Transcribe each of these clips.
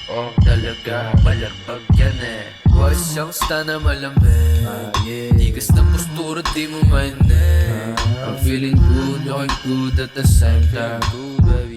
Oh talaga, balagbag yan eh. Boys yung na malamig, tigas ng postura di mo mainit. I'm feeling good, looking good at the same time.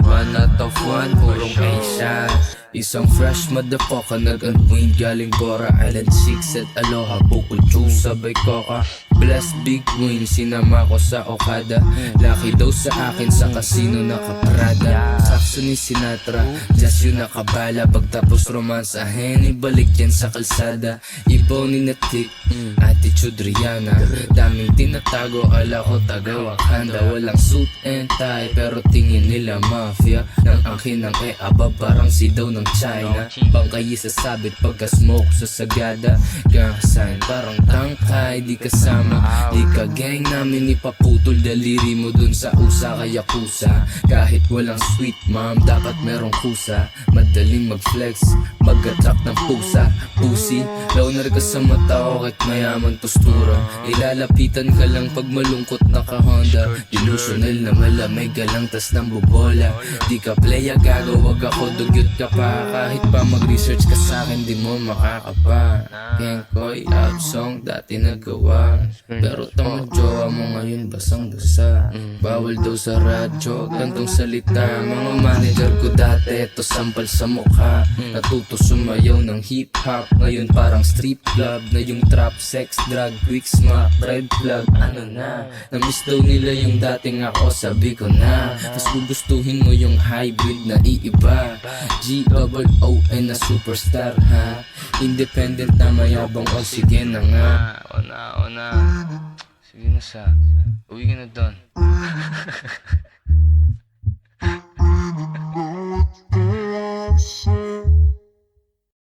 1 out of 1, purong Asia. Isang fresh motherfucker nag-unwind galing Bora Island 6 at Aloha Bukol Juice sabay Coca. Blessed big win, sinama ko sa Okada. Lucky daw sa akin sa casino nakaparada. Sakso ni Sinatra, just yun nakabala. Pagtapos romansahin, ibalik yan sa kalsada. Ibaw ni Natik, attitude Rihanna. Daming tinatago, ala ko taga Wakanda. Walang suit and tie, pero tingin nila mafia. Nang akin ang aba, parang si daw ng China. Bangkay sa sabit pagka-smoke sa sagada. Gang sign, parang tangkay, di kasama. Di ka gang namin ipaputol daliri mo dun sa usa kaya kusa. Kahit walang sweet mom, dapat merong kusa. Madaling mag-flex, mag-attract ng pusa. Pussy, launar ka sa mata ko kahit mayaman postura. Ilalapitan ka lang pag malungkot naka-Honda. Delusional na malamay galang tas ng bubola. Di ka playa gago, wag ako dugyot ka pa. Kahit pa mag-research ka sa'kin, di mo makakapa. Gang ko'y love song dati nagawa, pero tamang jowa mo ngayon basang-basa. Bawal daw sa radyo, gantong salita. Mga manager ko dati, ito sampal sa mukha. Natuto sumayaw ng hip-hop, ngayon parang strip club. Na yung trap, sex, drug, quick smack, red flag. Ano na, namiss daw nila yung dating ako, sabi ko na. Mas gugustuhin mo yung hybrid na iiba. G-O-O-N na superstar ha. Independent na mayabang, o sige na nga. O na. Sige na sa, uwi ka na doon.